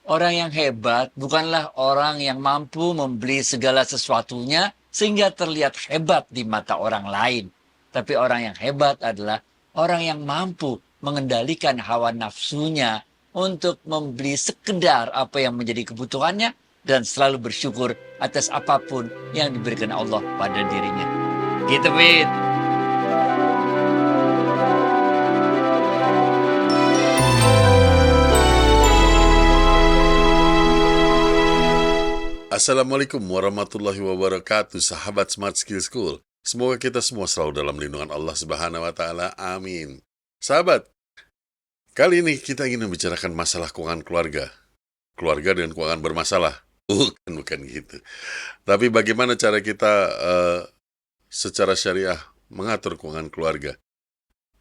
Orang yang hebat bukanlah orang yang mampu membeli segala sesuatunya sehingga terlihat hebat di mata orang lain. Tapi orang yang hebat adalah orang yang mampu mengendalikan hawa nafsunya untuk membeli sekedar apa yang menjadi kebutuhannya dan selalu bersyukur atas apapun yang diberikan Allah pada dirinya. Gitu, Fit. Assalamualaikum warahmatullahi wabarakatuh, sahabat Smart Skill School. Semoga kita semua selalu dalam lindungan Allah Subhanahu wa Ta'ala. Amin. Sahabat, kali ini kita ingin membicarakan masalah keuangan keluarga. Keluarga dengan keuangan bermasalah. Bukan gitu. Tapi bagaimana cara kita secara syariah mengatur keuangan keluarga?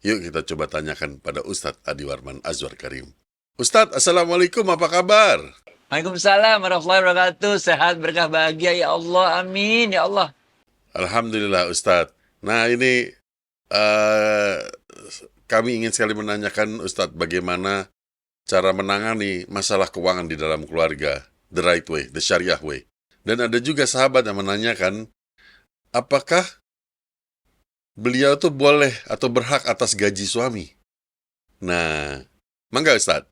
Yuk kita coba tanyakan pada Ustadz Adi Warman Azwar Karim. Ustadz, Assalamualaikum, apa kabar? Waalaikumsalam warahmatullahi wabarakatuh. Sehat, berkah, bahagia ya Allah. Amin ya Allah. Alhamdulillah Ustadz. Nah ini kami ingin sekali menanyakan Ustadz bagaimana cara menangani masalah keuangan di dalam keluarga. The right way, the syariah way. Dan ada juga sahabat yang menanyakan apakah beliau tuh boleh atau berhak atas gaji suami. Nah, mangga Ustadz.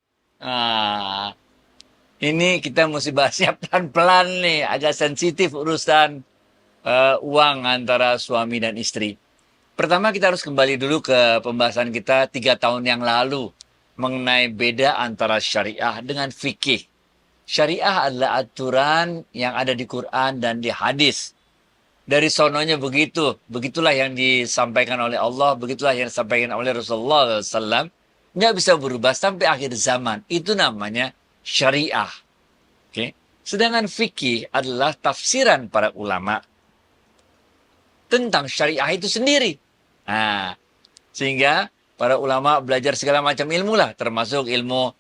Ini kita mesti bahasnya pelan-pelan nih. Agak sensitif urusan uang antara suami dan istri. Pertama kita harus kembali dulu ke pembahasan kita 3 tahun yang lalu mengenai beda antara syariah dengan fikih. Syariah adalah aturan yang ada di Quran dan di hadis. Dari sononya begitu. Begitulah yang disampaikan oleh Allah, begitulah yang disampaikan oleh Rasulullah SAW. Nggak bisa berubah sampai akhir zaman. Itu namanya syariah. Okay? Sedangkan fikih adalah tafsiran para ulama tentang syariah itu sendiri. Nah, sehingga para ulama belajar segala macam ilmu lah, termasuk ilmu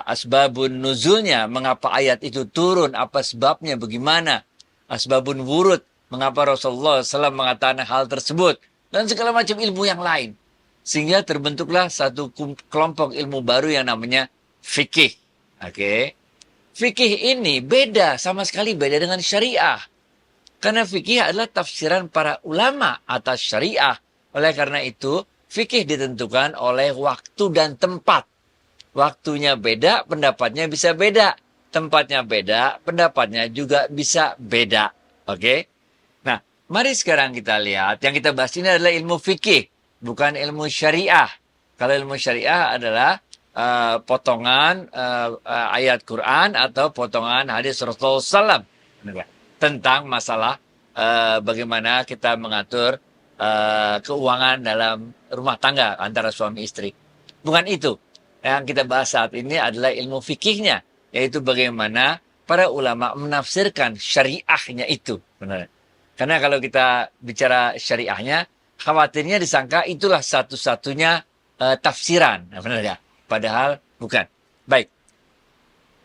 asbabun nuzulnya, mengapa ayat itu turun, apa sebabnya, bagaimana. Asbabun wurud, mengapa Rasulullah SAW mengatakan hal tersebut, dan segala macam ilmu yang lain. Sehingga terbentuklah satu kelompok ilmu baru yang namanya fikih. Oke. Fikih ini beda, sama sekali beda dengan syariah. Karena fikih adalah tafsiran para ulama atas syariah. Oleh karena itu, fikih ditentukan oleh waktu dan tempat. Waktunya beda, pendapatnya bisa beda. Tempatnya beda, pendapatnya juga bisa beda. Oke? Nah, mari sekarang kita lihat. Yang kita bahas ini adalah ilmu fikih, bukan ilmu syariah. Kalau ilmu syariah adalah potongan ayat Quran atau potongan hadis Rasulullah SAW tentang masalah bagaimana kita mengatur keuangan dalam rumah tangga antara suami istri. Bukan itu. Yang kita bahas saat ini adalah ilmu fikihnya, yaitu bagaimana para ulama menafsirkan syariahnya itu. Benar. Karena kalau kita bicara syariahnya, khawatirnya disangka itulah satu-satunya tafsiran. Benar ya? Padahal bukan. Baik.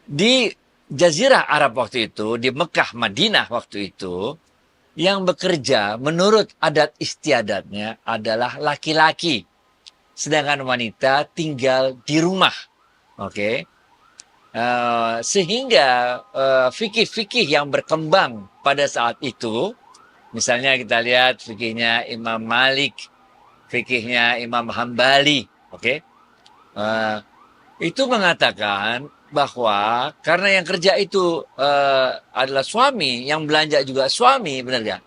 Di Jazirah Arab waktu itu, di Mekah, Madinah waktu itu, yang bekerja menurut adat istiadatnya adalah laki-laki. Sedangkan wanita tinggal di rumah. Oke. Sehingga fikih-fikih yang berkembang pada saat itu, misalnya kita lihat fikihnya Imam Malik, fikihnya Imam Hambali, oke. Itu mengatakan bahwa karena yang kerja itu adalah suami, yang belanja juga suami, benar ya?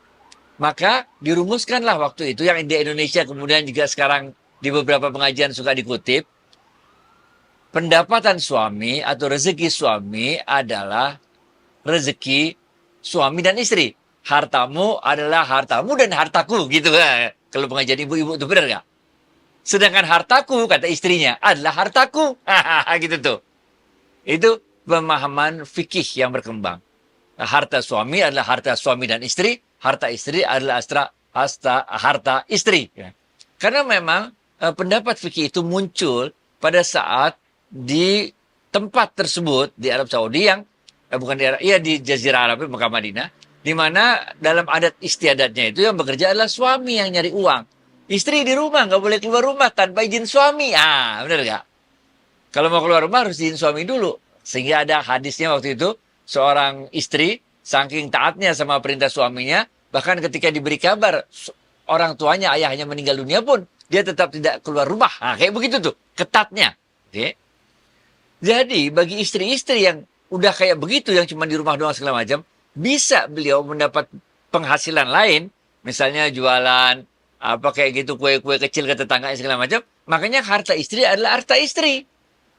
Maka dirumuskanlah waktu itu, yang di Indonesia kemudian juga sekarang di beberapa pengajian suka dikutip, pendapatan suami atau rezeki suami adalah rezeki suami dan istri. Hartamu adalah hartamu dan hartaku, gitu kan? Kalau pengajian ibu-ibu itu benar nggak? Sedangkan hartaku, kata istrinya, adalah hartaku. Gitu tuh. Itu pemahaman fikih yang berkembang. Harta suami adalah harta suami dan istri. Harta istri adalah harta istri. Karena memang pendapat fikih itu muncul pada saat di tempat tersebut, di Arab Saudi yang, bukan di Arab, iya di Jazirah Arab, Mekah Madinah, di mana dalam adat istiadatnya itu yang bekerja adalah suami yang nyari uang. Istri di rumah, nggak boleh keluar rumah tanpa izin suami. Benar nggak? Kalau mau keluar rumah harus izin suami dulu. Sehingga ada hadisnya waktu itu, seorang istri saking taatnya sama perintah suaminya, bahkan ketika diberi kabar orang tuanya, ayahnya meninggal dunia pun, dia tetap tidak keluar rumah. Nah, kayak begitu tuh, ketatnya. Oke. Jadi bagi istri-istri yang udah kayak begitu, yang cuma di rumah doang segala macam, bisa beliau mendapat penghasilan lain, misalnya jualan, apa kayak gitu, kue-kue kecil ke tetangga segala macam. Makanya harta istri adalah harta istri.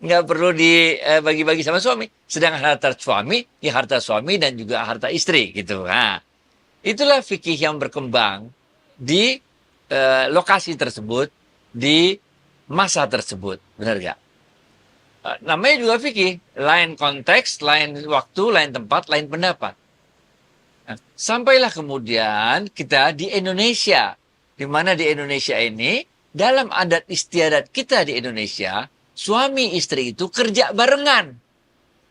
Nggak perlu dibagi-bagi sama suami. Sedangkan harta suami, ya harta suami dan juga harta istri gitu. Nah, itulah fikih yang berkembang di lokasi tersebut, di masa tersebut. Benar nggak? Namanya juga fikih. Lain konteks, lain waktu, lain tempat, lain pendapat. Nah, sampailah kemudian kita di Indonesia. Di mana di Indonesia ini, dalam adat istiadat kita di Indonesia, suami istri itu kerja barengan.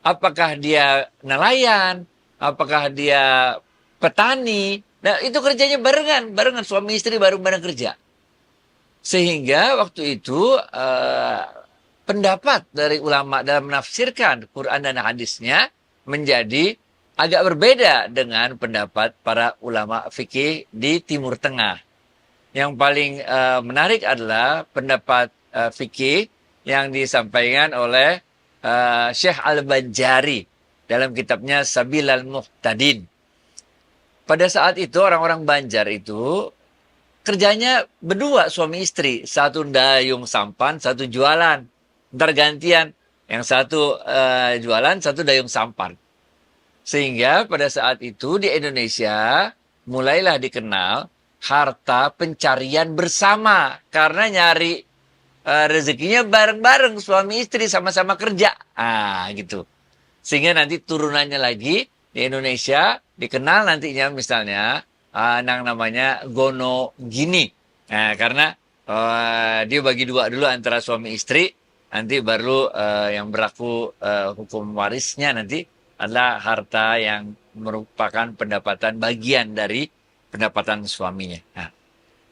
Apakah dia nelayan, apakah dia petani. Nah, itu kerjanya barengan suami istri bareng-bareng kerja. Sehingga waktu itu pendapat dari ulama dalam menafsirkan Quran dan hadisnya menjadi agak berbeda dengan pendapat para ulama fikih di Timur Tengah. Yang paling menarik adalah pendapat fikih yang disampaikan oleh Syekh Al-Banjari dalam kitabnya Sabilal Muhtadin. Pada saat itu orang-orang Banjar itu kerjanya berdua suami istri. Satu dayung sampan, satu jualan. Ntar gantian. Yang satu jualan, satu dayung sampan. Sehingga pada saat itu di Indonesia mulailah dikenal harta pencarian bersama. Karena nyari rezekinya bareng-bareng suami istri sama-sama kerja. Gitu. Sehingga nanti turunannya lagi di Indonesia dikenal nantinya misalnya yang namanya Gono Gini. Nah, karena dia bagi dua dulu antara suami istri, nanti baru yang berlaku hukum warisnya nanti adalah harta yang merupakan pendapatan bagian dari pendapatan suaminya. Nah,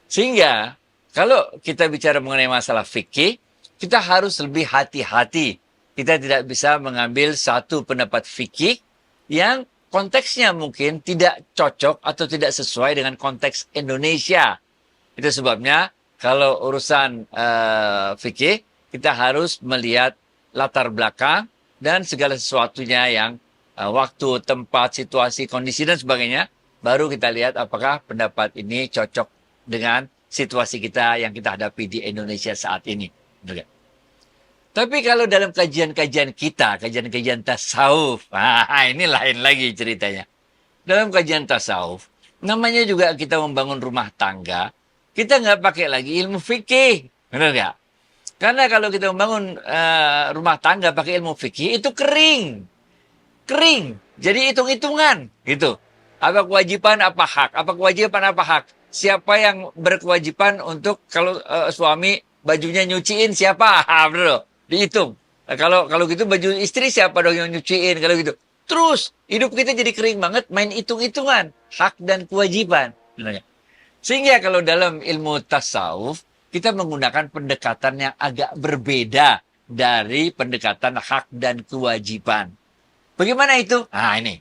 sehingga kalau kita bicara mengenai masalah fikih, kita harus lebih hati-hati. Kita tidak bisa mengambil satu pendapat fikih yang konteksnya mungkin tidak cocok atau tidak sesuai dengan konteks Indonesia. Itu sebabnya kalau urusan fikih, kita harus melihat latar belakang dan segala sesuatunya yang waktu, tempat, situasi, kondisi, dan sebagainya. Baru kita lihat apakah pendapat ini cocok dengan situasi kita yang kita hadapi di Indonesia saat ini. Tapi kalau dalam kajian-kajian kita, kajian-kajian tasawuf, ini lain lagi ceritanya. Dalam kajian tasawuf, namanya juga kita membangun rumah tangga, kita nggak pakai lagi ilmu fikih. Benar nggak? Karena kalau kita membangun rumah tangga pakai ilmu fikih, itu kering. Kering. Jadi hitung-hitungan. Gitu. Apa kewajiban, apa hak. Apa kewajiban, apa hak. Siapa yang berkewajiban untuk kalau suami bajunya nyuciin siapa? Bro. Dihitung. Nah, kalau gitu baju istri siapa dong yang nyuciin kalau gitu. Terus hidup kita jadi kering banget main hitung-hitungan hak dan kewajiban. Sehingga kalau dalam ilmu tasawuf kita menggunakan pendekatan yang agak berbeda dari pendekatan hak dan kewajiban. Bagaimana itu? Ini.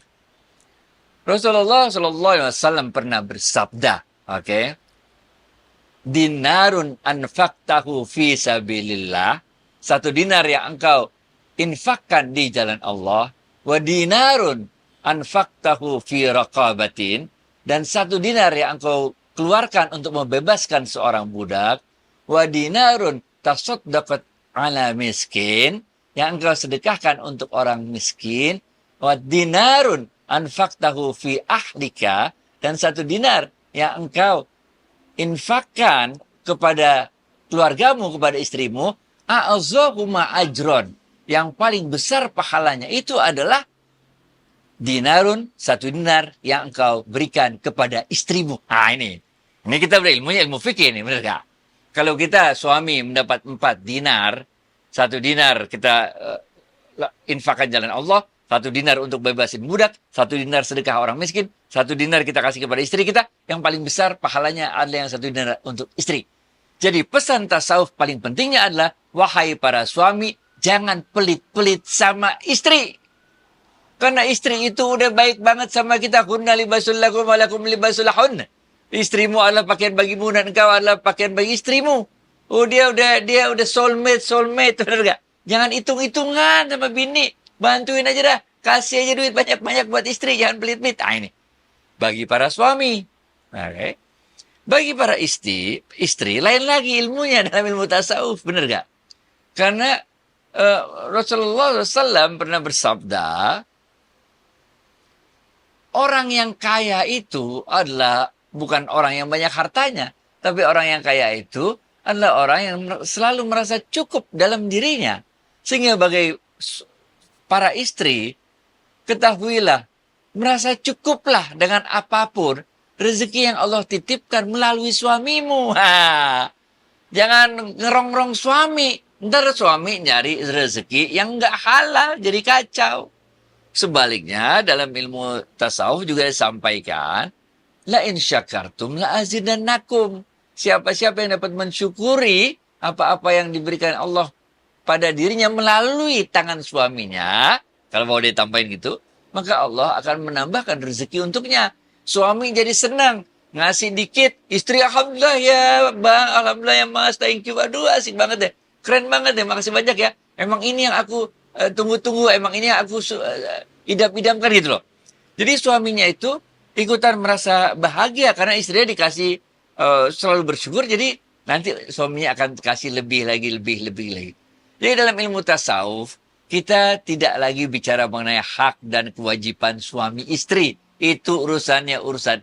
Rasulullah SAW pernah bersabda, oke? Dinarun anfaqtahu fi sabilillah. Satu dinar yang engkau infakkan di jalan Allah. Wa dinarun anfaqtahu fi raqabatin. Dan satu dinar yang engkau keluarkan untuk membebaskan seorang budak. Wa dinarun tasaddaqat ala miskin. Yang engkau sedekahkan untuk orang miskin. Wa dinarun anfaqtahu fi ahlika. Dan satu dinar yang engkau infakkan kepada keluargamu, kepada istrimu. A'azzahuma ajron. Yang paling besar pahalanya itu adalah dinarun, satu dinar yang engkau berikan kepada istrimu. Ini. Ini kita berilmunya ilmu fikih ini, benar gak? Kalau kita suami mendapat 4 dinar, satu dinar kita infakkan jalan Allah, satu dinar untuk bebasin budak, satu dinar sedekah orang miskin, satu dinar kita kasih kepada istri kita, yang paling besar pahalanya adalah yang satu dinar untuk istri. Jadi pesan tasawuf paling pentingnya adalah, wahai para suami, jangan pelit-pelit sama istri. Karena istri itu udah baik banget sama kita. Kunna libasul lakum wa lakum libasul lahun. Istrimu adalah pakaian bagimu dan engkau adalah pakaian bagi istrimu. Oh, dia udah soulmate, benar gak? Jangan hitung-hitungan sama bini. Bantuin aja dah. Kasih aja duit banyak-banyak buat istri, jangan pelit-pelit. Ah, ini bagi para suami. Oke. Bagi para istri lain lagi ilmunya dalam ilmu tasawuf, benar gak? Karena Rasulullah SAW pernah bersabda, orang yang kaya itu adalah bukan orang yang banyak hartanya, tapi orang yang kaya itu adalah orang yang selalu merasa cukup dalam dirinya. Sehingga bagi para istri, ketahuilah, merasa cukuplah dengan apapun rezeki yang Allah titipkan melalui suamimu. Jangan ngerongrong suami. Ntar suami nyari rezeki yang nggak halal, jadi kacau. Sebaliknya, dalam ilmu tasawuf juga disampaikan, la in syakartum la azidannakum. Siapa-siapa yang dapat mensyukuri apa-apa yang diberikan Allah pada dirinya melalui tangan suaminya, kalau mau ditambahin gitu, maka Allah akan menambahkan rezeki untuknya. Suami jadi senang, ngasih dikit, istri alhamdulillah ya bang, alhamdulillah ya mas, thank you, aduh asik banget deh, keren banget deh, makasih banyak ya. Emang ini yang aku tunggu-tunggu, emang ini yang aku idam-idamkan gitu loh. Jadi suaminya itu ikutan merasa bahagia karena istrinya dikasih selalu bersyukur, jadi nanti suaminya akan kasih lebih lagi. Jadi dalam ilmu tasawuf, kita tidak lagi bicara mengenai hak dan kewajiban suami istri. Itu urusan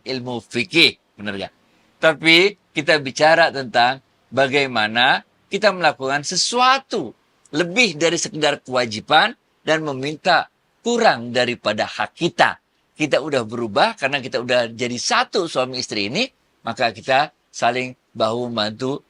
ilmu fikih, benar gak? Tapi kita bicara tentang bagaimana kita melakukan sesuatu lebih dari sekedar kewajiban dan meminta kurang daripada hak kita. Kita udah berubah karena kita udah jadi satu suami istri ini, maka kita saling bahu membahu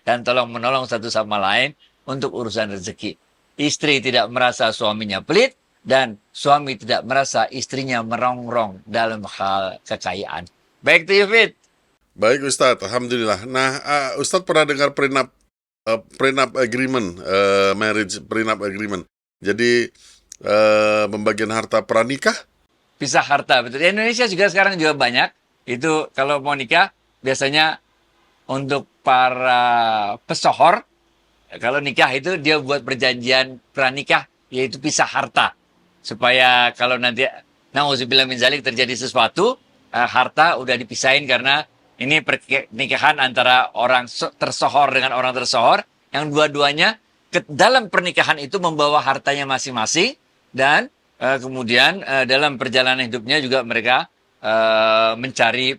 dan tolong menolong satu sama lain untuk urusan rezeki. Istri tidak merasa suaminya pelit dan suami tidak merasa istrinya merongrong dalam hal kekayaan. Baik to you, Fit. Baik Ustadz, Alhamdulillah. Nah, Ustadz pernah dengar prenup agreement, marriage prenup agreement. Jadi pembagian harta pranikah? Pisah harta, betul. Di Indonesia juga sekarang juga banyak. Itu kalau mau nikah, biasanya untuk para pesohor, kalau nikah itu dia buat perjanjian pranikah, yaitu pisah harta. Supaya kalau nanti, na'udzubillah min zalik, terjadi sesuatu, harta udah dipisahin karena ini pernikahan antara orang tersohor dengan orang tersohor, yang dua-duanya dalam pernikahan itu membawa hartanya masing-masing, dan kemudian dalam perjalanan hidupnya juga mereka mencari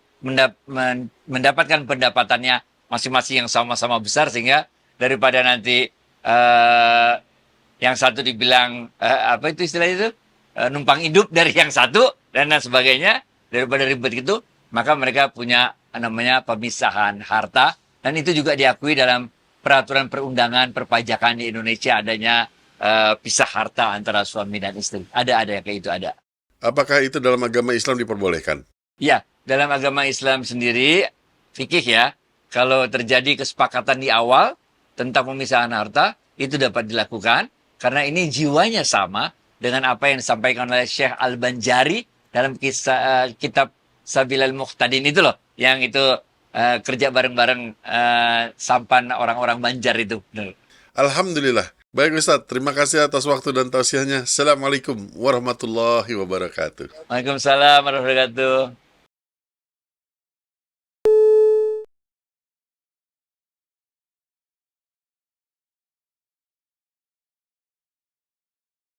mendapatkan pendapatannya masing-masing yang sama-sama besar, sehingga daripada nanti yang satu dibilang apa itu istilah itu numpang hidup dari yang satu dan lain sebagainya, daripada ribet gitu, maka mereka punya namanya pemisahan harta, dan itu juga diakui dalam peraturan perundangan perpajakan di Indonesia, adanya pisah harta antara suami dan istri. Ada yang kayak itu ada. Apakah itu dalam agama Islam diperbolehkan? Ya, dalam agama Islam sendiri, fikih ya, kalau terjadi kesepakatan di awal tentang pemisahan harta, itu dapat dilakukan, karena ini jiwanya sama dengan apa yang disampaikan oleh Syekh Al-Banjari dalam kitab Sabilal Muqtadin itu loh, yang itu kerja bareng-bareng sampan orang-orang Banjar itu. Benar. Alhamdulillah. Baik Ustadz, terima kasih atas waktu dan tausiahnya. Assalamualaikum warahmatullahi wabarakatuh. Waalaikumsalam warahmatullahi wabarakatuh.